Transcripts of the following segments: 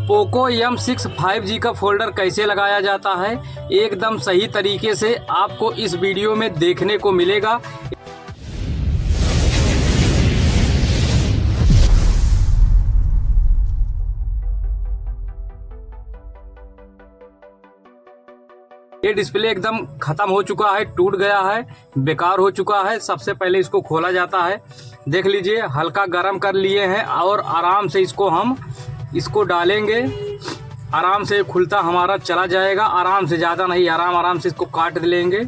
Poco M6 5G का folder कैसे लगाया जाता है एकदम सही तरीके से आपको इस वीडियो में देखने को मिलेगा। ये डिस्प्ले एकदम खत्म हो चुका है, टूट गया है, बेकार हो चुका है। सबसे पहले इसको खोला जाता है। देख लीजिए, हल्का गर्म कर लिए हैं और आराम से हम इसको डालेंगे। आराम से खुलता हमारा चला जाएगा, आराम से, ज़्यादा नहीं, आराम से इसको काट लेंगे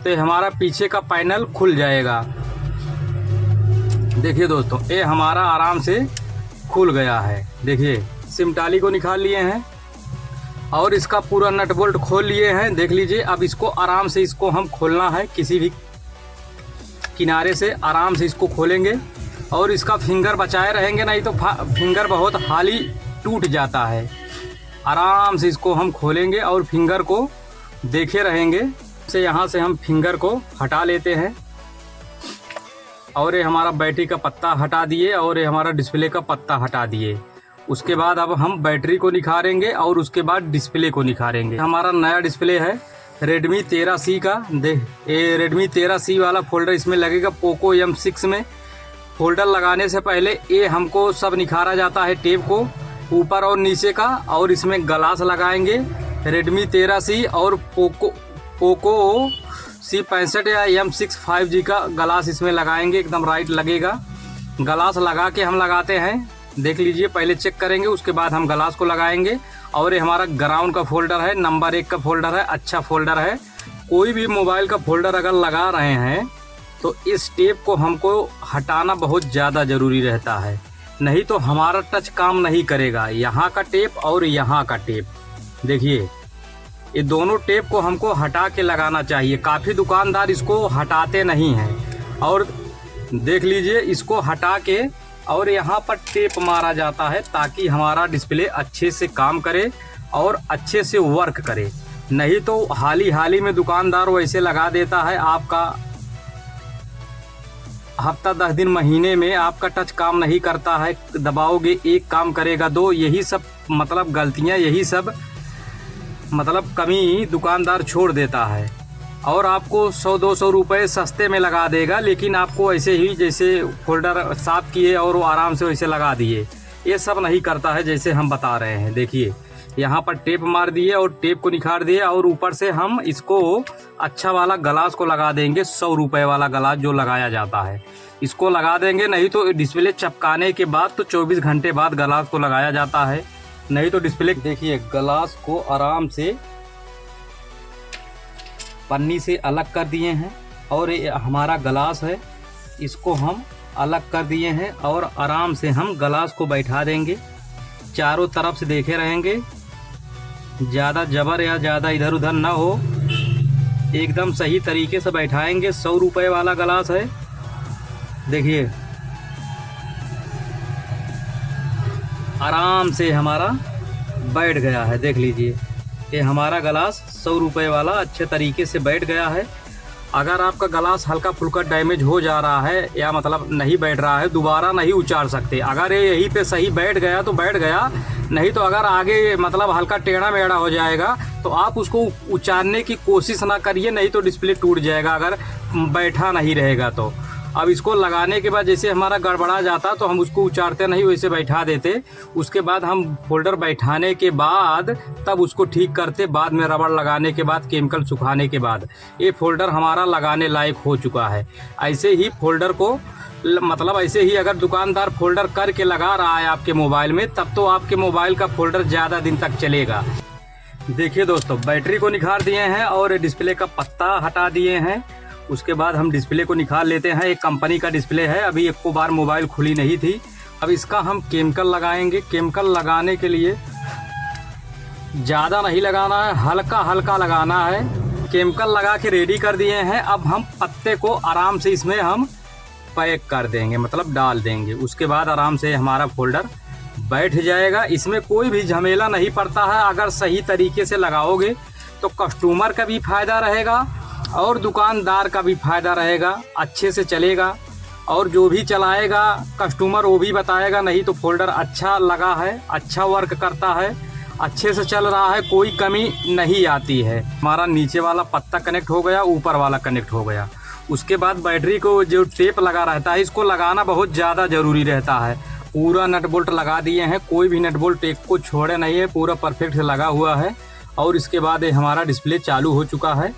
तो हमारा पीछे का पैनल खुल जाएगा। देखिए दोस्तों, ये हमारा आराम से खुल गया है। देखिए, सिमटाली को निकाल लिए हैं और इसका पूरा नट बोल्ट खोल लिए हैं। देख लीजिए, अब इसको आराम से हम खोलना है। किसी भी किनारे से आराम से इसको खोलेंगे और इसका फिंगर बचाए रहेंगे, नहीं तो फिंगर बहुत हाली टूट जाता है। आराम से इसको हम खोलेंगे और फिंगर को देखे रहेंगे। से यहाँ से हम फिंगर को हटा लेते हैं और ये हमारा बैटरी का पत्ता हटा दिए और ये हमारा डिस्प्ले का पत्ता हटा दिए। उसके बाद अब हम बैटरी को निखारेंगे और उसके बाद डिस्प्ले को निखारेंगे। हमारा नया डिस्प्ले है Redmi 13C का। ये Redmi 13C वाला फोल्डर इसमें लगेगा पोको M6 में। फोल्डर लगाने से पहले ये हमको सब निखारा जाता है, टेप को ऊपर और नीचे का, और इसमें ग्लास लगाएंगे। Redmi 13C और पोको C65 या M6 5G का ग्लास इसमें लगाएंगे, एकदम राइट लगेगा। ग्लास लगा के हम लगाते हैं। देख लीजिए, पहले चेक करेंगे, उसके बाद हम ग्लास को लगाएंगे। और ये हमारा ग्राउंड का फोल्डर है, नंबर 1 का फोल्डर है, अच्छा फोल्डर है। कोई भी मोबाइल का फोल्डर अगर लगा रहे हैं तो इस टेप को हमको हटाना बहुत ज़्यादा ज़रूरी रहता है, नहीं तो हमारा टच काम नहीं करेगा। यहाँ का टेप और यहाँ का टेप, देखिए, ये दोनों टेप को हमको हटा के लगाना चाहिए। काफ़ी दुकानदार इसको हटाते नहीं हैं। और देख लीजिए, इसको हटा के और यहाँ पर टेप मारा जाता है ताकि हमारा डिस्प्ले अच्छे से काम करे और अच्छे से वर्क करे। नहीं तो हाल ही में दुकानदार वैसे लगा देता है, आपका हफ्ता 10 दिन महीने में आपका टच काम नहीं करता है। दबाओगे एक काम करेगा दो, यही सब मतलब गलतियाँ, यही सब मतलब कमी दुकानदार छोड़ देता है और आपको 100-200 रुपये सस्ते में लगा देगा। लेकिन आपको ऐसे ही जैसे फोल्डर साफ़ किए और वो आराम से वैसे लगा दिए, ये सब नहीं करता है जैसे हम बता रहे हैं। देखिए, यहाँ पर टेप मार दिए और टेप को निखार दिए और ऊपर से हम इसको अच्छा वाला ग्लास को लगा देंगे। 100 रुपये वाला ग्लास जो लगाया जाता है, इसको लगा देंगे। नहीं तो डिस्प्ले चपकाने के बाद तो 24 घंटे बाद ग्लास को लगाया जाता है, नहीं तो डिस्प्ले। देखिए, ग्लास को आराम से पन्नी से अलग कर दिए हैं और ये हमारा ग्लास है, इसको हम अलग कर दिए हैं और आराम से हम ग्लास को बैठा देंगे। चारों तरफ से देखे रहेंगे, ज़्यादा जबर या ज़्यादा इधर उधर ना हो, एकदम सही तरीके से बैठाएंगे। 100 रुपये वाला ग्लास है। देखिए, आराम से हमारा बैठ गया है। देख लीजिए, ये हमारा ग्लास 100 रुपये वाला अच्छे तरीके से बैठ गया है। अगर आपका ग्लास हल्का फुल्का डैमेज हो जा रहा है या मतलब नहीं बैठ रहा है, दोबारा नहीं उचार सकते। अगर ये यहीं पे सही बैठ गया तो बैठ गया, नहीं तो अगर आगे मतलब हल्का टेढ़ा मेढ़ा हो जाएगा तो आप उसको उचारने की कोशिश ना करिए, नहीं तो डिस्प्ले टूट जाएगा अगर बैठा नहीं रहेगा तो। अब इसको लगाने के बाद जैसे हमारा गड़बड़ा जाता तो हम उसको उचारते नहीं, वैसे बैठा देते। उसके बाद हम फोल्डर बैठाने के बाद तब उसको ठीक करते, बाद में रबड़ लगाने के बाद, केमिकल सुखाने के बाद ये फोल्डर हमारा लगाने लायक हो चुका है। ऐसे ही फोल्डर को मतलब ऐसे ही अगर दुकानदार फोल्डर करके लगा रहा है आपके मोबाइल में, तब तो आपके मोबाइल का फोल्डर ज़्यादा दिन तक चलेगा। देखिए दोस्तों, बैटरी को निखार दिए हैं और डिस्प्ले का पत्ता हटा दिए हैं। उसके बाद हम डिस्प्ले को निकाल लेते हैं। एक कंपनी का डिस्प्ले है, अभी एक को बार मोबाइल खुली नहीं थी। अब इसका हम केमिकल लगाएंगे। केमिकल लगाने के लिए ज़्यादा नहीं लगाना है, हल्का हल्का लगाना है। केमिकल लगा के रेडी कर दिए हैं। अब हम पत्ते को आराम से इसमें हम पैक कर देंगे, मतलब डाल देंगे। उसके बाद आराम से हमारा फोल्डर बैठ जाएगा। इसमें कोई भी झमेला नहीं पड़ता है। अगर सही तरीके से लगाओगे तो कस्टमर का भी फ़ायदा रहेगा और दुकानदार का भी फ़ायदा रहेगा, अच्छे से चलेगा। और जो भी चलाएगा कस्टमर वो भी बताएगा, नहीं तो फोल्डर अच्छा लगा है, अच्छा वर्क करता है, अच्छे से चल रहा है, कोई कमी नहीं आती है। हमारा नीचे वाला पत्ता कनेक्ट हो गया, ऊपर वाला कनेक्ट हो गया। उसके बाद बैटरी को जो टेप लगा रहता है, इसको लगाना बहुत ज़्यादा ज़रूरी रहता है। पूरा नट बोल्ट लगा दिए हैं, कोई भी नट बोल्ट टेप को छोड़े नहीं है, पूरा परफेक्ट से लगा हुआ है। और इसके बाद हमारा डिस्प्ले चालू हो चुका है।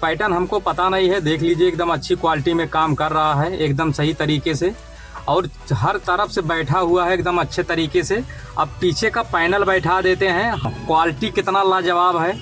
पैटर्न हमको पता नहीं है, देख लीजिए एकदम अच्छी क्वालिटी में काम कर रहा है, एकदम सही तरीके से, और हर तरफ से बैठा हुआ है एकदम अच्छे तरीके से। अब पीछे का पैनल बैठा देते हैं, क्वालिटी कितना लाजवाब है।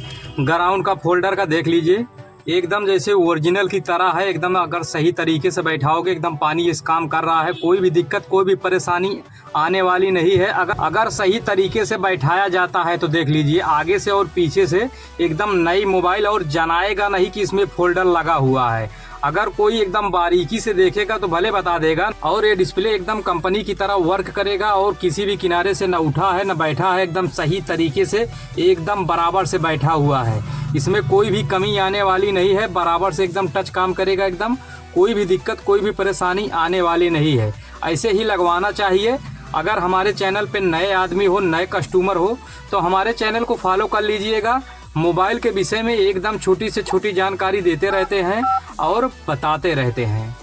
ग्राउंड का फोल्डर का देख लीजिए, एकदम जैसे ओरिजिनल की तरह है, एकदम अगर सही तरीके से बैठाओगे एकदम पानी इस काम कर रहा है, कोई भी दिक्कत कोई भी परेशानी आने वाली नहीं है। अगर सही तरीके से बैठाया जाता है तो देख लीजिए आगे से और पीछे से एकदम नई मोबाइल, और जनाएगा नहीं कि इसमें फोल्डर लगा हुआ है। अगर कोई एकदम बारीकी से देखेगा तो भले बता देगा। और ये डिस्प्ले एकदम कंपनी की तरह वर्क करेगा, और किसी भी किनारे से न उठा है न बैठा है, एकदम सही तरीके से एकदम बराबर से बैठा हुआ है। इसमें कोई भी कमी आने वाली नहीं है, बराबर से एकदम टच काम करेगा, एकदम कोई भी दिक्कत कोई भी परेशानी आने वाली नहीं है। ऐसे ही लगवाना चाहिए। अगर हमारे चैनल पे नए आदमी हो, नए कस्टमर हो, तो हमारे चैनल को फॉलो कर लीजिएगा। मोबाइल के विषय में एकदम छोटी से छोटी जानकारी देते रहते हैं और बताते रहते हैं।